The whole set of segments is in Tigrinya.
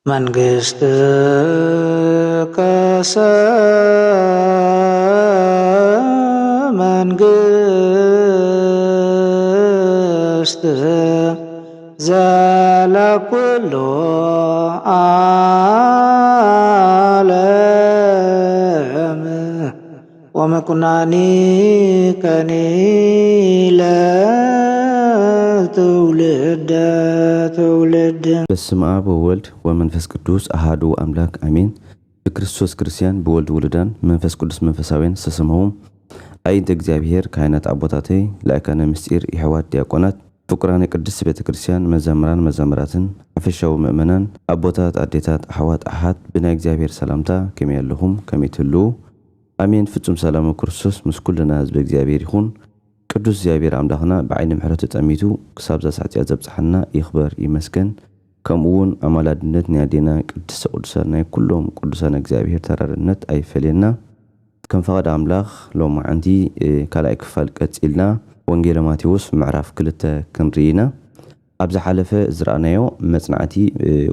መንግሥትከ መንግሥት ዘለኩሉ ዓለም ወመኩናኒ ከኒለ ትውልደ ትውልድ። በስመ አብ ወወልድ ወመንፈስ ቅዱስ አሃዱ አምላክ አሜን። በክርስቶስ ክርስቲያን በወልድ ውሉዳን መንፈስ ቅዱስ መንፈሳውያን ዝተሰመዎም አይንተ እግዚአብሔር ካህናት አቦታተይ ለአካነ ምስጢር የሕዋት ዲያቆናት ፍቁራን ቅድስት ቤተ ክርስቲያን መዘምራን መዘምራትን ሓፈሻዊ ምእመናን አቦታት አዴታት አሕዋት አሓት ብናይ እግዚአብሔር ሰላምታ ከመይ ኣለኹም ከመይ ትህልው? አሜን። ፍጹም ሰላም ክርስቶስ ምስ ኩልና ህዝቢ እግዚአብሔር ይኹን። ቅዱስ እግዚአብሔር አምላኽና ብዓይኒ ምሕረቱ ጠሚቱ ክሳብ ዛሳዕፅያ ዘብፅሐና ይኽበር ይመስገን። ከምኡውን አማላድነት ናይ ኣዴና ቅድስተ ቅዱሳን ናይ ኩሎም ቅዱሳን እግዚአብሔር ተራርነት ኣይፈልየና። ከም ፈቐደ አምላኽ ሎሚ መዓንቲ ካልኣይ ክፋል ቀፂልና ወንጌል ማቴዎስ ምዕራፍ 2 ክንርኢና። ኣብ ዝሓለፈ ዝረኣናዮ መጽናዕቲ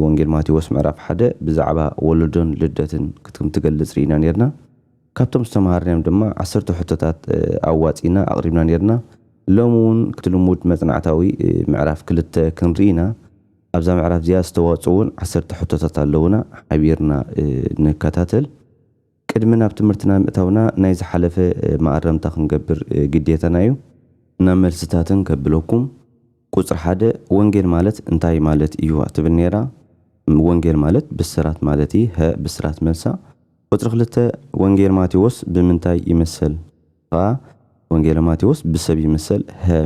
ወንጌል ማቴዎስ ምዕራፍ 1 ብዛዕባ ወለዶን ልደትን ክትገልጽ ርኢና ነርና። ካብቶም ዝተምሃርናዮም ድማ 10 ሕቶታት ኣዋፂና ኣቕሪብና ነርና። ሎሚ እውን ክትልሙድ መጽናዕታዊ ምዕራፍ 2 ክንርኢና። ኣብዛ ምዕራፍ እዚኣ ዝተዋፅኡን 10 ሕቶታት ኣለውና ሓቢርና ንከታተል። ቅድሚ ናብ ትምህርትና ምእታውና ናይ ዝሓለፈ ማእረምታ ክንገብር ግዴታና እዩ። ናብ መልስታትን ከብለኩም። ቁፅሪ 1 ወንጌል ማለት እንታይ ማለት እዩ ትብል ነራ። ወንጌል ማለት ብስራት ማለት እዩ። ብስራት መልሳ። ቁፅሪ 2 ወንጌል ማቴዎስ ብምንታይ ይመስል? ወንጌል ማቴዎስ ብሰብ ይመስል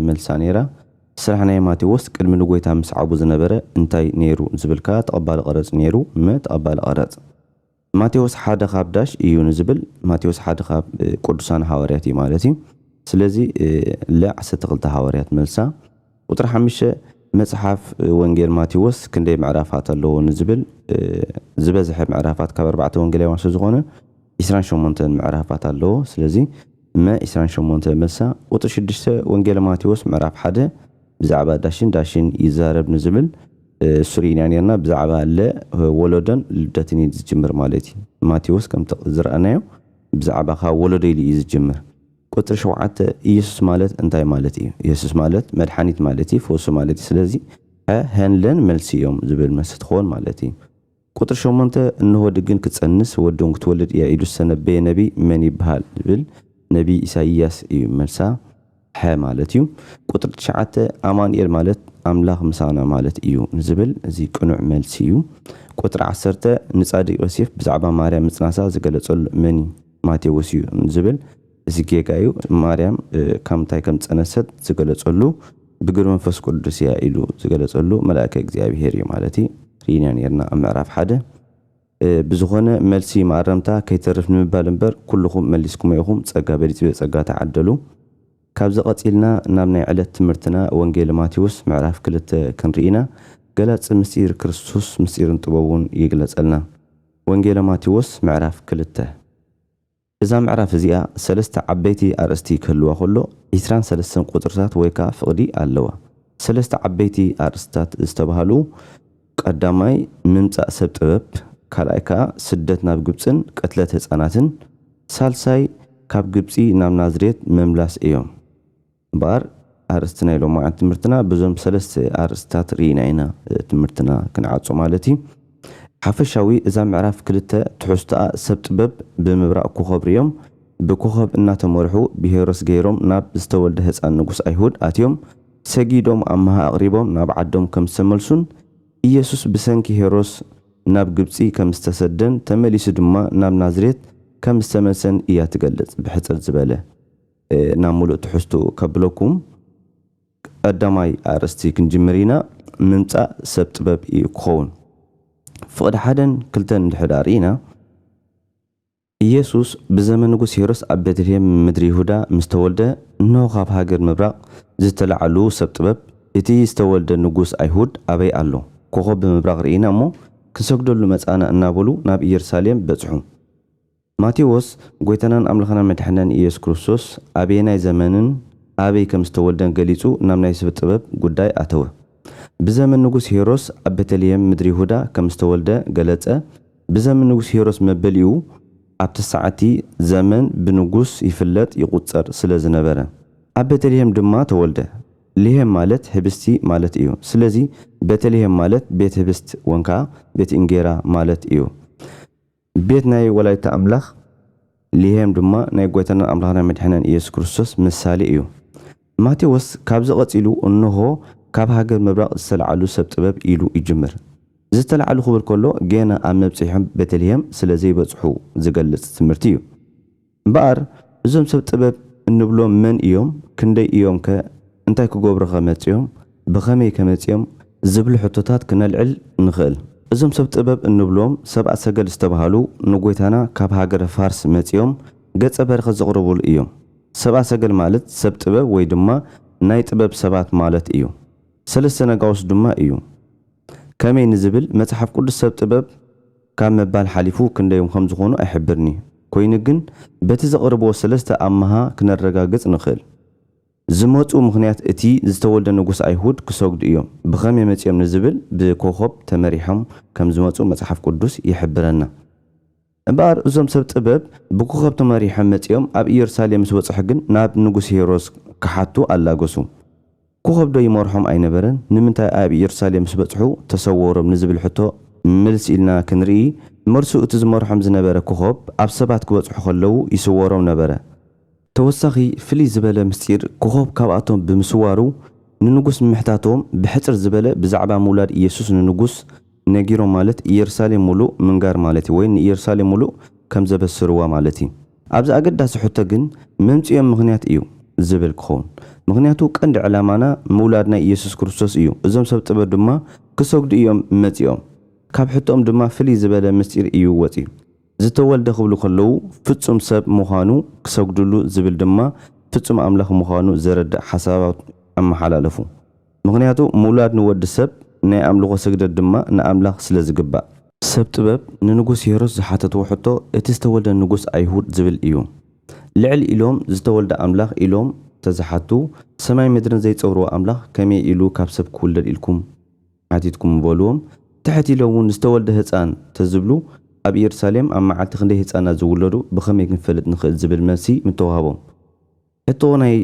መልሳ ነራ። ስራሕ ናይ ማቴዎስ ቅድሚ ንጎይታ ምስ ዓቡ ዝነበረ እንታይ ነይሩ ዝብልካ ተቐባሊ ቀረፅ ነይሩ። ተቐባሊ ቀረፅ ማቴዎስ 1 ካብ ዳሽ እዩ ንዝብል ማቴዎስ 1 ካብ ቅዱሳን ሐዋርያት እዩ ማለት እዩ። ስለዚ ለ12 ሐዋርያት መልሳ። ቁጥሪ 5 መጽሓፍ ወንጌል ማቴዎስ ክንደይ ምዕራፋት ኣለዎ ንዝብል ዝበዝሐ ምዕራፋት ካብ 4 ወንጌላውያን ዝኾነ 28 ምዕራፋት ኣለዎ። ስለዚ 28 መልሳ። ቁጥሪ 6 ወንጌል ማቴዎስ ምዕራፍ 1 ብዛዕባ ዳሽን ይዛረብ ንዝብል ሱሪና ነርና። ብዛዕባ ወለዶን ልደትን ዝጅምር ማለት እዩ። ማቴዎስ ከም ዝረአናዮ ብዛዕባ ወለዶ ኢሉ እዩ ዝጅምር። ቁጥሪ 7 ኢየሱስ ማለት እንታይ ማለት እዩ? ኢየሱስ ማለት መድሓኒት ማለት እዩ፣ ፈውሲ ማለት እዩ። ስለዚ ሄንለን መልሲ እዮም ዝብል መልሲ ትኾን ማለት እዩ። ቁጥሪ 8 እንሆ ድግን ክፀንስ ወዶን ክትወልድ እያ ኢሉ ዝተነበየ ነቢ መን ይበሃል ዝብል ነቢ ኢሳይያስ እዩ መልሳ ማለት እዩ። ቁጥሪ 9 አማኑኤል ማለት አምላኽ ምሳና ማለት እዩ ዝብል እዚ ቅኑዕ መልሲ እዩ። ቁጥሪ 10 ንጻድቅ ዮሴፍ ብዛዕባ ማርያም ምጽናሳ ዝገለጸሉ መን ማቴዎስ እዩ ዝብል እዚ ጌጋ እዩ። ማርያም ከምታይ ከም ፀነሰት ዝገለጸሉ ብግብሪ መንፈስ ቅዱስ እያ ኢሉ ዝገለጸሉ መልአከ እግዚአብሔር እዩ ማለት እዩ። ሪና ነርና ምዕራፍ 1 ብዝኾነ መልሲ ማረምታ ከይተርፍ ንምባል እምበር ኩልኩም መሊስኩም ኢኹም ጸጋ በሊጽ ጸጋ ተዓደሉ። ካብ ዘቐፂልና ናብ ናይ ዕለት ትምህርትና ወንጌል ማቴዎስ ምዕራፍ 2 ክንርኢና። ገላፂ ምስጢር ክርስቶስ ምስጢርን ጥበቡን ይግለጸልና። ወንጌል ማቴዎስ ምዕራፍ 2 እዛ ምዕራፍ እዚኣ 3 ዓበይቲ ኣርእስቲ ክህልዋ ከሎ 23 ቁጥርታት ወይ ከዓ ፍቕዲ ኣለዋ። 3 ዓበይቲ ኣርእስታት ዝተባሃሉ ቀዳማይ ምምፃእ ሰብ ጥበብ፣ ካልኣይ ከዓ ስደት ናብ ግብፅን ቀትለት ህፃናትን፣ ሳልሳይ ካብ ግብፂ ናብ ናዝሬት መምላስ እዮም። እምበር ኣርእስትና ኢሎም መዓልቲ ትምህርትና ብዞም 3 ኣርእስታት ርኢና ኢና ትምህርትና ክንዓፁ ማለት እዩ። ሓፈሻዊ እዛ ምዕራፍ 2 ትሕዝቶኣ ሰብ ጥበብ ብምብራቕ ኮኸብ ርዮም ብኮኸብ እናተመርሑ ብሄሮስ ገይሮም ናብ ዝተወልደ ህፃን ንጉስ ኣይሁድ ኣትዮም ሰጊዶም ኣመሃ ኣቕሪቦም ናብ ዓዶም ከም ዝተመልሱን ኢየሱስ ብሰንኪ ሄሮስ ናብ ግብፂ ከም ዝተሰደን ተመሊሱ ድማ ናብ ናዝሬት ከም ዝተመልሰን እያ ትገልጽ። ብሕፅር ዝበለ ናብ ሙሉእ ትሕዝቶ ከብለኩም ቀዳማይ ኣርእስቲ ክንጅምር ኢና። ምምፃእ ሰብ ጥበብ እዩ ክኸውን። ፍቕዲ 1 2 እንድሕር ኢና ኢየሱስ ብዘመን ንጉስ ሄሮስ ኣብ ቤተልሔም ምድሪ ይሁዳ ምስ ተወልደ እነሆ ካብ ሃገር ምብራቕ ዝተላዓሉ ሰብ ጥበብ እቲ ዝተወልደ ንጉስ ኣይሁድ ኣበይ ኣሎ? ኮኸብ ብምብራቕ ርኢና እሞ ክንሰግደሉ መጻና እናበሉ ናብ ኢየሩሳሌም በጽሑ። ማቴዎስ ጎይታናን ኣምላኽና መድሓኒትናን ኢየሱስ ክርስቶስ ኣበይ ናይ ዘመንን ኣበይ ከም ዝተወልደን ገሊጹ ናብ ናይ ሰብ ጥበብ ጉዳይ ኣተወ። ብዘመን ንጉስ ሄሮስ ኣብ ቤተልሔም ምድሪ ይሁዳ ከም ዝተወልደ ገለጸ። ብዘመን ንጉስ ሄሮስ መበሊኡ ኣብቲ ሰዓቲ ዘመን ብንጉስ ይፍለጥ ይቁጸር ስለ ዝነበረ ኣብ ቤተልሔም ድማ ተወልደ። ልሔም ማለት ህብስቲ ማለት እዩ። ስለዚ ቤተልሔም ማለት ቤት ህብስት ወንካ ቤት እንጌራ ማለት እዩ። ቤት ናይ ወላይታ ኣምላኽ፣ ልሔም ድማ ናይ ጎይታና ኣምላኽና መድሕናን ኢየሱስ ክርስቶስ ምሳሌ እዩ። ማቴዎስ ካብዚ ቀፂሉ እንሆ ካብ ሃገር ምብራቕ ዝተለዓሉ ሰብ ጥበብ ኢሉ ይጅምር። ዝተለዓሉ ክብል ከሎ ገና ኣብ መብፅሖም ቤተልሔም ስለ ዘይበፅሑ ዝገልጽ ትምህርቲ እዩ። እምበኣር እዞም ሰብ ጥበብ እንብሎም መን እዮም? ክንደይ እዮም ከ? እንታይ ክገብሩ ከመፅኦም? ብኸመይ ከመፅኦም? ዝብሉ ሕቶታት ክነልዕል ንኽእል። እዞም ሰብ ጥበብ እንብሎም ሰብኣ ሰገል ዝተባሃሉ ንጎይታና ካብ ሃገረ ፋርስ መፅኦም ገጸ በረኸት ዘቕርብሉ እዮም። ሰብኣ ሰገል ማለት ሰብ ጥበብ ወይ ድማ ናይ ጥበብ ሰባት ማለት እዩ። ሰለስተ ነጋውስ ድማ እዩ። ከመይ ንዝብል መጽሓፍ ቅዱስ ሰብ ጥበብ ካብ መባል ሓሊፉ ክንደዮም ከም ዝኾኑ ኣይሕብርኒ። ኮይኑ ግን በቲ ዘቕርብዎ ሰለስተ ኣመሃ ክነረጋግጽ ንኽእል። ዝመፁ ምኽንያት እቲ ዝተወልደ ንጉስ ኣይሁድ ክሰግዱ እዮም። ብኸመይ መፅኦም ንዝብል ብኮኸብ ተመሪሖም ከም ዝመፁ መጽሓፍ ቅዱስ ይሕብረና። እምበኣር እዞም ሰብ ጥበብ ብኮኸብ ተመሪሖም መፅኦም ኣብ ኢየሩሳሌም ምስ በጽሑ ግን ናብ ንጉስ ሄሮስ ክሓቱ ኣላገሱ። ኮኸብ ዶ ይመርሖም ኣይነበረን? ንምንታይ ኣብ ኢየሩሳሌም ምስ በጽሑ ተሰወሮም ንዝብል ሕቶ መልሲ ኢልና ክንርኢ መርሱ እቲ ዝመርሖም ዝነበረ ኮኸብ ኣብ ሰባት ክበጽሑ ከለዉ ይስወሮም ነበረ። ተወሳኺ ፍልይ ዝበለ ምስጢር ኮኸብ ካብኣቶም ብምስዋሩ ንንጉስ ምሕታቶም ብሕፅር ዝበለ ብዛዕባ ምውላድ ኢየሱስ ንንጉስ ነጊሮም ማለት ኢየሩሳሌም ሙሉእ ምንጋር ማለት እዩ፣ ወይ ንኢየሩሳሌም ሙሉእ ከም ዘበስርዋ ማለት እዩ። ኣብዚ ኣገዳሲ ሕቶ ግን መምፅኦም ምኽንያት እዩ ዝብል ክኸውን፣ ምክንያቱ ቀንዲ ዕላማና ምውላድ ናይ ኢየሱስ ክርስቶስ እዩ። እዞም ሰብ ጥበብ ድማ ክሰግዱ እዮም መፅኦም። ካብ ሕቶኦም ድማ ፍልይ ዝበለ ምስጢር እዩ ወፂኡ። ዝተወልደ ክብሉ ከለዉ ፍጹም ሰብ ምዃኑ ክሰግድሉ ዝብል ድማ ፍጹም ኣምላኽ ምዃኑ ዘረድእ ሓሳባት ኣመሓላለፉ። ምክንያቱ ምውላድ ንወዲ ሰብ ናይ ኣምልኾ ስግደት ድማ ንኣምላኽ ስለ ዝግባእ። ሰብ ጥበብ ንንጉስ ሄሮስ ዝሓተትዎ ሕቶ እቲ ዝተወልደ ንጉስ ኣይሁድ ዝብል እዩ። ልዕል ኢሎም ዝተወልደ ኣምላኽ ኢሎም ተዝሓቱ ሰማይ ምድርን ዘይፀውርዎ ኣምላኽ ከመይ ኢሉ ካብ ሰብ ክውለድ ኢልኩም ሓቲትኩም በልዎም። ትሕት ኢሎም እውን ዝተወልደ ህፃን ተዝብሉ ኣብ ኢየሩሳሌም ኣብ መዓልቲ ክንደይ ህፃናት ዝውለዱ ብኸመይ ክንፈልጥ ንኽእል ዝብል መልሲ ምተዋሃቦም። ሕቶ ናይ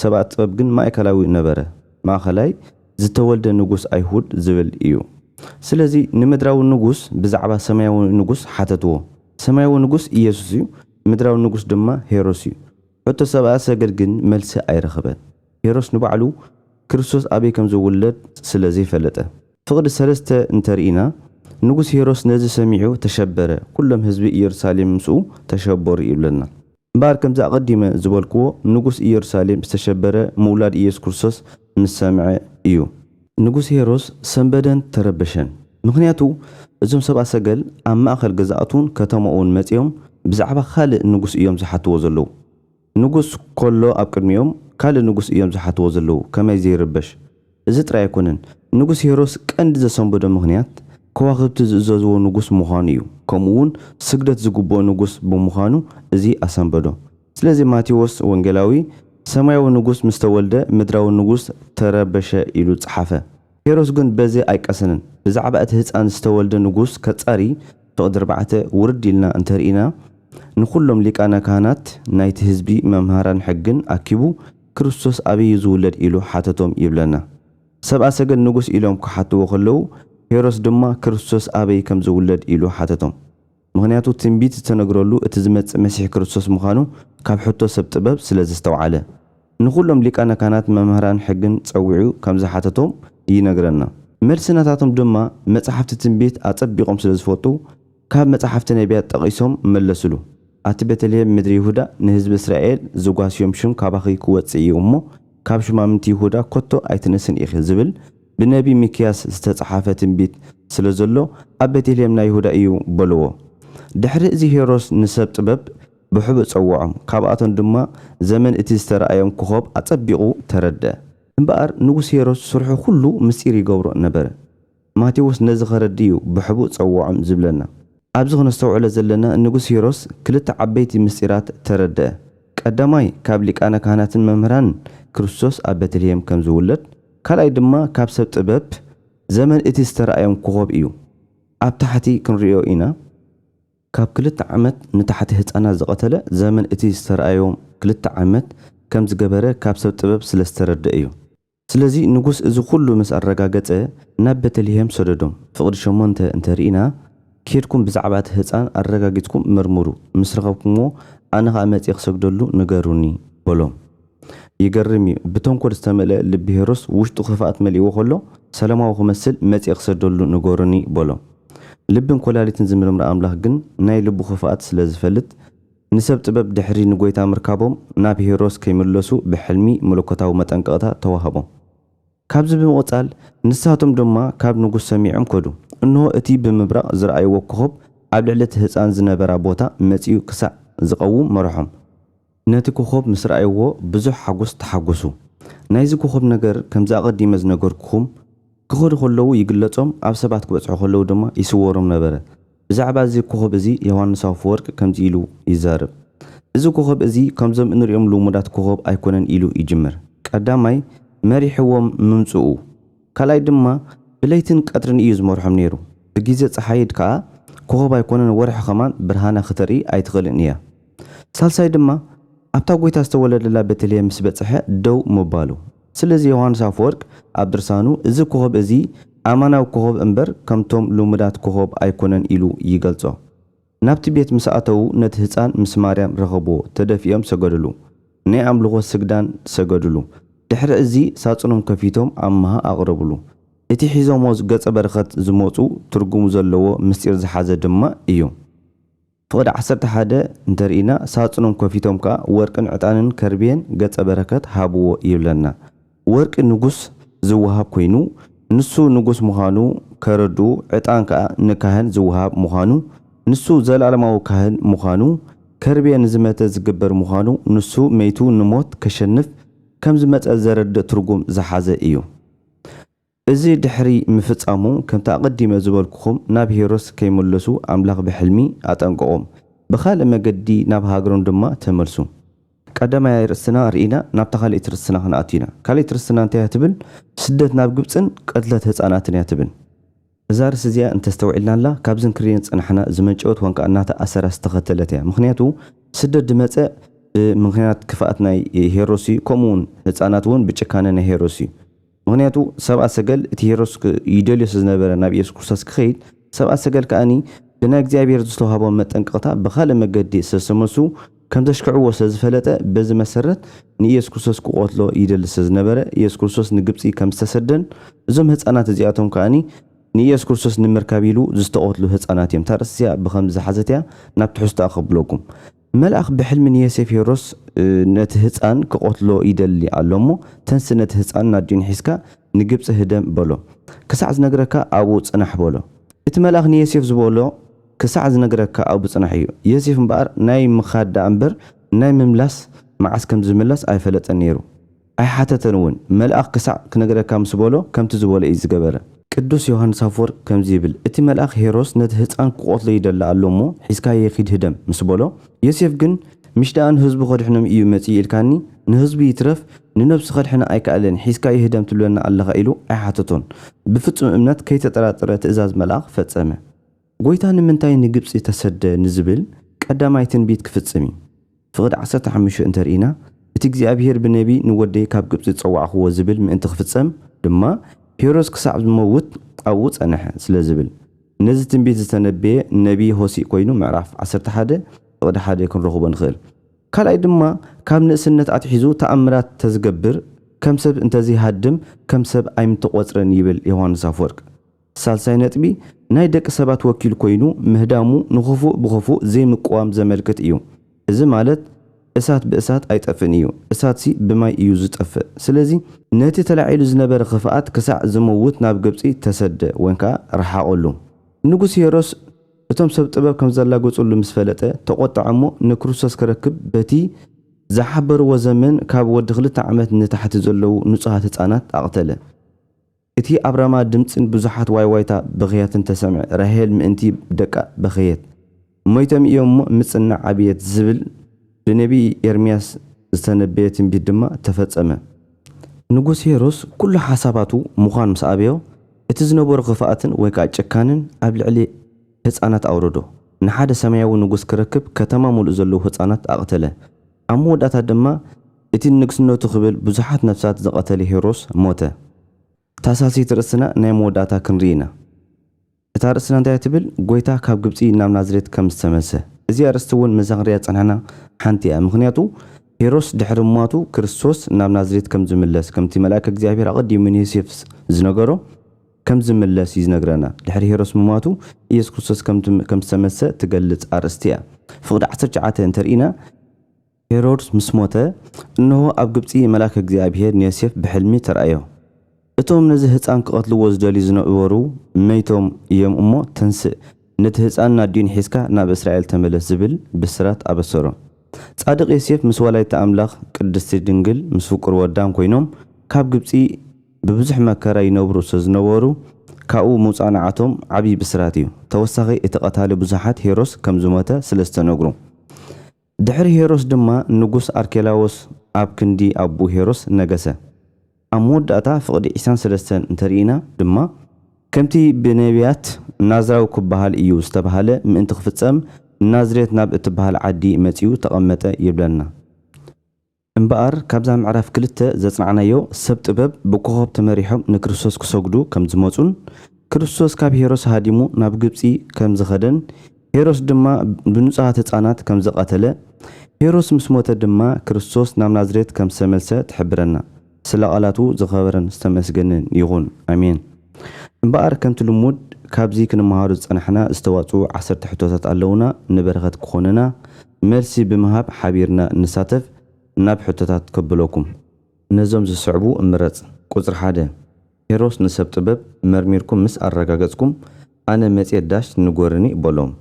ሰብኣት ጥበብ ግን ማእከላዊ ነበረ። ማእኸላይ ዝተወልደ ንጉስ ኣይሁድ ዝብል እዩ። ስለዚ ንምድራዊ ንጉስ ብዛዕባ ሰማያዊ ንጉስ ሓተትዎ። ሰማያዊ ንጉስ ኢየሱስ እዩ፣ ምድራዊ ንጉስ ድማ ሄሮስ እዩ። ሕቶ ሰብኣ ሰገድ ግን መልሲ ኣይረኸበን። ሄሮስ ንባዕሉ ክርስቶስ ኣበይ ከም ዝውለድ ስለ ዘይፈለጠ። ፍቕዲ 3 እንተርኢና ንጉስ ሄሮስ ነዚ ሰሚዑ ተሸበረ፣ ኩሎም ህዝቢ ኢየሩሳሌም ምስኡ ተሸበሩ ይብለና። እምበኣር ከምዚ ኣቐዲመ ዝበልክዎ ንጉስ ኢየሩሳሌም ዝተሸበረ ምውላድ ኢየሱስ ክርስቶስ ምስ ሰምዐ እዩ። ንጉስ ሄሮስ ሰንበደን ተረበሸን። ምክንያቱ እዞም ሰብኣ ሰገል ኣብ ማእኸል ገዛእቱን ከተማኡን መፅኦም ብዛዕባ ካልእ ንጉስ እዮም ዝሓትዎ ዘለዉ። ንጉስ ከሎ ኣብ ቅድሚኦም ካልእ ንጉስ እዮም ዝሓትዎ ዘለዉ። ከመይ ዘይርበሽ! እዚ ጥራይ ኣይኮነን። ንጉስ ሄሮስ ቀንዲ ዘሰንበዶ ምክንያት ከዋኽብቲ ዝእዘዝዎ ንጉስ ምዃኑ እዩ። ከምኡውን ስግደት ዝግብኦ ንጉስ ብምዃኑ እዚ ኣሰንበዶ። ስለዚ ማቴዎስ ወንጌላዊ ሰማያዊ ንጉስ ምስ ተወልደ ምድራዊ ንጉስ ተረበሸ ኢሉ ጸሓፈ። ሄሮስ ግን በዚ ኣይቀሰንን። ብዛዕባ እቲ ህፃን ዝተወልደ ንጉስ ከጻሪ ፍቕዲ 4 ውርድ ኢልና እንተርኢና ንኩሎም ሊቃነ ካህናት ናይቲ ህዝቢ መምሃራን ሕግን ኣኪቡ ክርስቶስ ኣበይ ዝውለድ ኢሉ ሓተቶም ይብለና። ሰብኣ ሰገድ ንጉስ ኢሎም ክሓትዎ ከለዉ ሄሮስ ድማ ክርስቶስ ኣበይ ከም ዝውለድ ኢሉ ሓተቶም። ምክንያቱ ትንቢት ዝተነግረሉ እቲ ዝመጽእ መሲሕ ክርስቶስ ምዃኑ ካብ ሕቶ ሰብ ጥበብ ስለ ዝተውዓለ ንኩሎም ሊቃነ ካህናት መምሃራን ሕግን ጸዊዑ ከም ዝሓተቶም ይነግረና። መልስናታቶም ድማ መጽሓፍቲ ትንቢት ኣጸቢቖም ስለ ዝፈጡ ካብ መጽሓፍቲ ነቢያት ጠቒሶም መለስሉ። ኣቲ ቤተልሔም ምድሪ ይሁዳ ንህዝቢ እስራኤል ዝጓስዮም ሽም ካባኺ ክወፅእ እዩ እሞ ካብ ሽማምንቲ ይሁዳ ኮቶ ኣይትነስን ኢኺ ዝብል ብነቢ ሚክያስ ዝተጻሓፈ ትንቢት ስለ ዘሎ ኣብ ቤተልሔም ናይ ይሁዳ እዩ በልዎ። ድሕሪ እዚ ሄሮስ ንሰብ ጥበብ ብሕቡእ ጸውዖም። ካብኣቶም ድማ ዘመን እቲ ዝተረኣዮም ኮኸብ ኣጸቢቑ ተረድአ። እምበኣር ንጉስ ሄሮስ ስርሑ ኩሉ ምስጢር ይገብሮ ነበረ። ማቴዎስ ነዚ ኸረዲ እዩ ብሕቡእ ጸውዖም ዝብለና። ኣብዚ ክነስተውዕሎ ዘለና ንጉስ ሄሮስ ክልተ ዓበይቲ ምስጢራት ተረድአ። ቀዳማይ ካብ ሊቃነ ካህናትን መምህራንን ክርስቶስ ኣብ ቤተልሔም ከም ዝውለድ፣ ካልኣይ ድማ ካብ ሰብ ጥበብ ዘመን እቲ ዝተረኣዮም ኮኸብ እዩ። ኣብ ታሕቲ ክንሪኦ ኢና ካብ 2 ዓመት ንታሕቲ ህፃናት ዝቐተለ ዘመን እቲ ዝተረኣዮም 2 ዓመት ከም ዝገበረ ካብ ሰብ ጥበብ ስለ ዝተረድእ እዩ። ስለዚ ንጉስ እዚ ኩሉ ምስ ኣረጋገፀ ናብ ቤተልሔም ሰደዶም። ፍቕዲ 8 እንተሪኢና ኬድኩም ብዛዕባ እቲ ህፃን ኣረጋጊፅኩም መርምሩ፣ ምስ ረኸብኩምዎ ኣነ ኸኣ መፂእ ክሰግደሉ ንገሩኒ በሎም። ይገርም እዩ። ብተንኮል ዝተመልአ ልቢ ሄሮስ ውሽጡ ክፍኣት መሊእዎ ከሎ ሰላማዊ ክመስል መፂእ ክሰደሉ ንገሩኒ በሎም። ልብን ኮላሊትን ዝምርምር ኣምላኽ ግን ናይ ልቡ ክፍኣት ስለ ዝፈልጥ ንሰብ ጥበብ ድሕሪ ንጎይታ ምርካቦም ናብ ሄሮስ ከይምለሱ ብሕልሚ መለኮታዊ መጠንቀቕታ ተዋህቦም። ካብዚ ብምቕፃል ንሳቶም ድማ ካብ ንጉስ ሰሚዖም ከዱ። እንሆ እቲ ብምብራቕ ዝረኣይዎ ኮኸብ ኣብ ልዕሊ እቲ ህፃን ዝነበራ ቦታ መፂኡ ክሳዕ ዝቐውም መርሖም። ነቲ ኮኸብ ምስ ረኣይዎ ብዙሕ ሓጎስ ተሓጐሱ። ናይዚ ኮኸብ ነገር ከምዚ ኣቐዲመ ዝነገርኩኹም ክኸዱ ከለዉ ይግለጾም፣ ኣብ ሰባት ክበፅሑ ከለዉ ድማ ይስወሮም ነበረ። ብዛዕባ እዚ ኮኸብ እዚ ዮሃንስ አፈወርቅ ከምዚ ኢሉ ይዛረብ። እዚ ኮኸብ እዚ ከምዞም እንሪኦም ልሙዳት ኮኸብ ኣይኮነን ኢሉ ይጅምር። ቀዳማይ መሪሕዎም ምምፅኡ፣ ካልኣይ ድማ ብለይትን ቀትርን እዩ ዝመርሖም ነይሩ። ብግዜ ፀሓይድ ከዓ ኮኸብ ኣይኮነን ወርሒ ኸማን ብርሃና ክተርኢ ኣይትኽእልን እያ። ሳልሳይ ድማ ኣብታ ጎይታ ዝተወለደላ ቤተልሔም ምስ በፅሐ ደው ምባሉ። ስለዚ ዮሃንስ አፈወርቅ ኣብ ድርሳኑ እዚ ኮኸብ እዚ ኣማናዊ ኮኸብ እምበር ከምቶም ልሙዳት ኮኸብ ኣይኮነን ኢሉ ይገልጾ። ናብቲ ቤት ምስ ኣተዉ ነቲ ህፃን ምስ ማርያም ረኸብዎ፣ ተደፊኦም ሰገድሉ፣ ናይ ኣምልኾ ስግዳን ሰገድሉ። ድሕሪ እዚ ሳጹኖም ከፊቶም ኣምሃ ኣቕረብሉ። እቲ ሒዞሞ ገጸ በረኸት ዝመፁ ትርጉሙ ዘለዎ ምስጢር ዝሓዘ ድማ እዩ። ፍቕዲ 11 እንተሪኢና ሳጹኖም ከፊቶም ከዓ ወርቅን ዕጣንን ከርቤን ገጸ በረከት ሃብዎ ይብለና። ወርቂ ንጉስ ዝወሃብ ኮይኑ ንሱ ንጉስ ምዃኑ ከረዱ፣ ዕጣን ከዓ ንካህን ዝወሃብ ምዃኑ፣ ንሱ ዘላለማዊ ካህን ምዃኑ፣ ከርቤ ንዝመተ ዝግበር ምዃኑ፣ ንሱ መይቱ ንሞት ከሸንፍ ከም ዝመፀ ዘረድእ ትርጉም ዝሓዘ እዩ። እዚ ድሕሪ ምፍጻሙ ከምቲ ኣቐዲመ ዝበልኩኹም ናብ ሄሮስ ከይመለሱ ኣምላኽ ብሕልሚ ኣጠንቀቖም። ብኻልእ መገዲ ናብ ሃገሮም ድማ ተመልሱ። ቀዳማይ ርእስና ርኢና ናብታ ካልእቲ ርእስና ክንኣቱ ኢና። ካልእቲ ርእስና እንታይ እያ ትብል? ስደት ናብ ግብፅን ቀትለት ህፃናትን እያ ትብል። እዛ ርእሲ እዚኣ እንተስተውዒልናላ ካብዝን ክሪአን ፀናሕና ዝመንጨወት ወንካ እናተኣሰራ ዝተኸተለት እያ። ምክንያቱ ስደት ድመፀ ብምክንያት ክፍኣት ናይ ሄሮስ እዩ፣ ከምኡውን ህፃናት እውን ብጭካነ ናይ ሄሮስ እዩ። ምክንያቱ ሰብኣ ሰገል እቲ ሄሮስ ይደልዮ ዝነበረ ናብ ኢየሱስ ክርስቶስ ክኸይድ፣ ሰብኣ ሰገል ከኣኒ ብናይ እግዚኣብሔር ዝተዋህቦም መጠንቀቕታ ብኻልእ መገዲ ዝተሰመሱ ከም ዘሽክዕዎ ስለዝፈለጠ በዚ መሰረት ንኢየሱስ ክርስቶስ ክቆትሎ ይደሊ ስለዝነበረ ኢየሱስ ክርስቶስ ንግብፂ ከም ዝተሰደን እዞም ህፃናት እዚኣቶም ከኣኒ ንኢየሱስ ክርስቶስ ንምርካብ ኢሉ ዝተቆትሉ ህፃናት እዮም። ታርእሲ እዚኣ ብከምዚ ዝሓዘት እያ። ናብ ትሕዝቶ ኣኸብለኩም። መልኣኽ ብሕልሚ ንዮሴፍ ሄሮስ ነቲ ህፃን ክቆትሎ ይደሊ ኣሎ እሞ ተንስ ነቲ ህፃን ናዲን ሒዝካ ንግብፂ ህደም በሎ፣ ክሳዕ ዝነግረካ ኣብኡ ፅናሕ በሎ። እቲ መልኣኽ ንዮሴፍ ዝበሎ ክሳዕ ዝነግረካ ኣብኡ ፅናሕ እዩ። ዮሴፍ እምበኣር ናይ ምኻዳ እምበር ናይ ምምላስ መዓስ ከም ዝምላስ ኣይፈለጠን ነይሩ፣ ኣይሓተተን እውን። መልኣኽ ክሳዕ ክነግረካ ምስ በሎ ከምቲ ዝበሎ እዩ ዝገበረ። ቅዱስ ዮሃንስ አፈወርቅ ከምዚ ይብል፣ እቲ መልኣኽ ሄሮስ ነቲ ህፃን ክቆትሎ ይደሊ ኣሎ እሞ ሒዝካ የኺድ ህደም ምስ በሎ፣ ዮሴፍ ግን ምሽዳኣ ንህዝቢ ከድሕኖም እዩ መፅእ ኢልካኒ ንህዝቢ ይትረፍ ንነብሲ ከድሕነ ኣይከኣለን ሒዝካ የህደም ትብለና ኣለኻ ኢሉ ኣይሓተቶን። ብፍጹም እምነት ከይተጠራጠረ ትእዛዝ መልኣኽ ፈጸመ። ጎይታ ንምንታይ ንግብፂ ተሰደ ንዝብል ቀዳማይ ትንቢት ክፍጽም እዩ። ፍቕዲ 15 እንተሪኢና እቲ እግዚኣብሔር ብነቢ ንወደይ ካብ ግብፂ ዝፀዋዕኽዎ ዝብል ምእንቲ ክፍጸም ድማ ሄሮስ ክሳዕ ዝመውት ኣብኡ ጸንሐ ስለ ዝብል ነዚ ትንቢት ዝተነበየ ነቢ ሆሲዕ ኮይኑ ምዕራፍ 11 ፍቕዲ 1 ክንረኽቦ ንኽእል። ካልኣይ ድማ ካብ ንእስነት ኣትሒዙ ተኣምራት ተዝገብር ከም ሰብ እንተዘይሃድም ከም ሰብ ኣይምተቆፅረን ይብል ዮሃንስ አፈወርቅ። ሳልሳይ ነጥቢ ናይ ደቂ ሰባት ወኪል ኮይኑ ምህዳሙ ንኽፉእ ብኽፉእ ዘይምቁዋም ዘመልክት እዩ። እዚ ማለት እሳት ብእሳት ኣይጠፍን እዩ፣ እሳትሲ ብማይ እዩ ዝጠፍእ። ስለዚ ነቲ ተላዒሉ ዝነበረ ክፍኣት ክሳዕ ዝመውት ናብ ግብፂ ተሰደ ወይንካ ረሓቐሉ። ንጉስ ሄሮስ እቶም ሰብ ጥበብ ከም ዘላገፁሉ ምስ ፈለጠ ተቆጣዕ እሞ ንክርስቶስ ክረክብ በቲ ዝሓበርዎ ዘመን ካብ ወዲ 2 ዓመት ንታሕቲ ዘለዉ ንጹሃት ህፃናት ኣቕተለ። እቲ ኣብ ራማ ድምፅን ብዙሓት ዋይዋይታ በኽያትን ተሰምዐ። ራሄል ምእንቲ ደቃ በኽየት ሞይቶም እዮም እሞ ምፅናዕ ዓብየት ዝብል ብነቢ ኤርምያስ ዝተነበየ ትንቢት ድማ ተፈጸመ። ንጉስ ሄሮስ ኩሉ ሓሳባቱ ምዃን ምስ ኣበዮ እቲ ዝነበሩ ክፍኣትን ወይ ከዓ ጭካንን ኣብ ልዕሊ ህፃናት ኣውረዶ ንሓደ ሰማያዊ ንጉስ ክረክብ ከተማ ሙሉእ ዘለዉ ህፃናት ኣቕተለ ኣብ መወዳእታ ድማ እቲ ንግስነቱ ክብል ብዙሓት ነፍሳት ዝቐተለ ሄሮስ ሞተ ታሳሲት ርእስና ናይ መወዳእታ ክንርኢ ኢና እታ ርእስና እንታይ ትብል ጎይታ ካብ ግብፂ ናብ ናዝሬት ከም ዝተመልሰ እዚ ኣርእስቲ እውን መዛግርያ ፀናሕና ሓንቲ እያ ምክንያቱ ሄሮስ ድሕሪ ሞቱ ክርስቶስ ናብ ናዝሬት ከም ዝምለስ ከምቲ መልአክ እግዚአብሔር ኣቐዲሙ ንዮሴፍ ዝነገሮ ከም ዝምለስ ይዝነግረና ድሕሪ ሄሮስ ምሟቱ ኢየሱስ ክርስቶስ ከም ዝተመሰ ትገልጽ ኣርእስቲ እያ ፍቅዲ 19 እንተርኢና ሄሮድስ ምስ ሞተ እነሆ ኣብ ግብፂ መልአክ እግዚአብሔር ንዮሴፍ ብሕልሚ ተራእዮ እቶም ነዚ ህፃን ክቐትልዎ ዝደልዩ ዝነበሩ መይቶም እዮም እሞ ተንስእ ነቲ ህፃን ናድዩን ሒዝካ ናብ እስራኤል ተመለስ ዝብል ብስራት ኣበሰሮ ጻድቕ ዮሴፍ ምስ ወላዲተ ኣምላኽ ቅድስቲ ድንግል ምስ ፍቁር ወዳም ኮይኖም ካብ ግብፂ ብብዙሕ መከራ ይነብሩ ዝነበሩ ካብኡ ምውፃእናዓቶም ዓብይ ብስራት እዩ ተወሳኺ እቲ ቀታሊ ብዙሓት ሄሮስ ከም ዝሞተ ስለዝተነግሩ ድሕሪ ሄሮስ ድማ ንጉስ ኣርኬላዎስ ኣብ ክንዲ ኣቡ ሄሮስ ነገሰ ኣብ መወዳእታ ፍቅዲ 23 እንተርኢና ድማ ከምቲ ብነቢያት ናዝራዊ ክበሃል እዩ ዝተባሃለ ምእንቲ ክፍፀም ናዝሬት ናብ እትበሃል ዓዲ መፂኡ ተቐመጠ ይብለና እምበኣር ካብዛ ምዕራፍ 2 ዘጽናዕናዮ ሰብ ጥበብ ብኮኸብ ተመሪሖም ንክርስቶስ ክሰግዱ ከም ዝመጹን ክርስቶስ ካብ ሄሮስ ሃዲሙ ናብ ግብፂ ከም ዝኸደን ሄሮስ ድማ ብንጹሃት ህፃናት ከም ዝቐተለ ሄሮስ ምስ ሞተ ድማ ክርስቶስ ናብ ናዝሬት ከም ዝተመልሰ ትሕብረና ስለ ቃላቱ ዝኸበረን ዝተመስገነን ይኹን ኣሜን እምበኣር ከምቲ ልሙድ ካብዚ ክንመሃሩ ዝጸናሕና ዝተዋፅኡ 10 ሕቶታት ኣለውና ንበረኸት ክኾነና መልሲ ብምሃብ ሓቢርና ንሳተፍ ናብ ሕቶታት ከብለኩም ነዞም ዝስዕቡ እምረጽ ቁጽሪ 1 ሄሮስ ንሰብ ጥበብ መርሚርኩም ምስ ኣረጋገጽኩም ኣነ መጽየ ዳሽ ንጎርኒ በሎም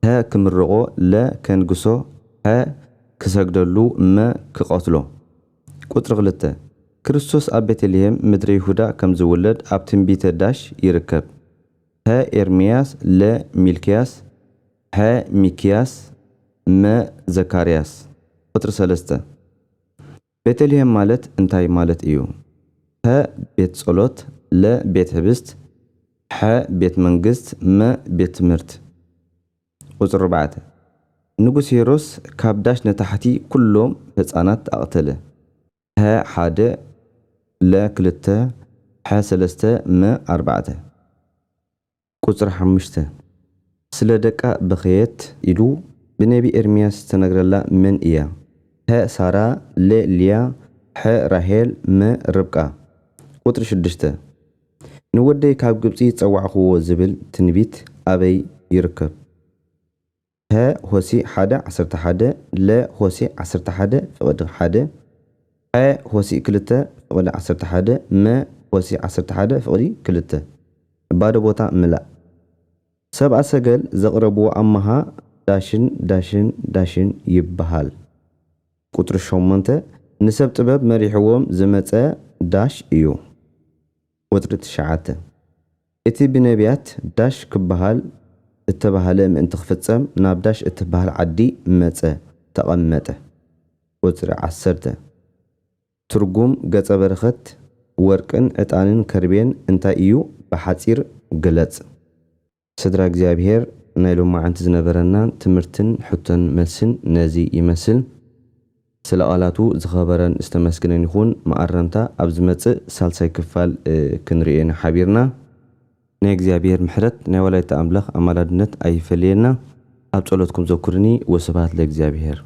ሀ ክምርቆ ለ ከንግሶ ሀ ክሰግደሉ መ ክቐትሎ ቁጽሪ 2 ክርስቶስ ኣብ ቤተልሔም ምድሪ ይሁዳ ከም ዝውለድ ኣብ ትንቢተ ዳሽ ይርከብ ሀ ኤርምያስ ለ ሚልክያስ ሀ ሚክያስ መ ዘካርያስ ቁጥሪ 3 ቤተልሔም ማለት እንታይ ማለት እዩ ሀ ቤት ጸሎት ለ ቤት ህብስት ሐ ቤት መንግስት መ ቤት ትምህርት ቁጥሪ 4 ንጉስ ሄሮስ ካብ ዳሽ ነታሕቲ ኩሎም ህፃናት ኣቕተለ ሀ 1 ለ 2 ሐ 3 መ 4 ቁጥሪ 5 ስለ ደቃ በኸየት ኢሉ ብነቢ ኤርምያስ ዝተነግረላ መን እያ ሀ ሳራ ለ ልያ ሐ ራሄል መ ርብቃ ቁጥሪ 6 ንወደይ ካብ ግብፂ ፀዋዕኽዎ ዝብል ትንቢት ኣበይ ይርከብ ሀ ሆሲ 1:11 ለ ሆሲ 11 ፍቅዲ 1 ሐ ሆሲ 2 ፍቅዲ 11 መ ሆሲ 11 ፍቅዲ 2 ባዶ ቦታ ምላእ ሰብኣ ሰገል ዘቕረብዎ ኣመሃ ዳሽን ዳሽን ዳሽን ይበሃል ቁጥሪ 8 ንሰብ ጥበብ መሪሕዎም ዝመፀ ዳሽ እዩ ቁጥሪ 9 እቲ ብነቢያት ዳሽ ክበሃል እተባሃለ ምእንቲ ክፍፀም ናብ ዳሽ እትበሃል ዓዲ መፀ ተቐመጠ ቁጥሪ 10 ትርጉም ገጸ በረኸት ወርቅን ዕጣንን ከርቤን እንታይ እዩ ብሓፂር ግለጽ ስድራ እግዚአብሔር ናይ ሎማዓንቲ ዝነበረናን ትምህርትን ሕቶን መልስን ነዚ ይመስል ስለ ቃላቱ ዝኸበረን ዝተመስግነን ይኹን ማዕረምታ ኣብ ዝመጽእ ሳልሳይ ክፋል ክንሪኤና ሓቢርና ናይ እግዚአብሔር ምሕረት ናይ ወላዲተ ኣምላኽ ኣማላድነት ኣይፈልየና ኣብ ጸሎትኩም ዘኩርኒ ወስብሐት ለእግዚአብሔር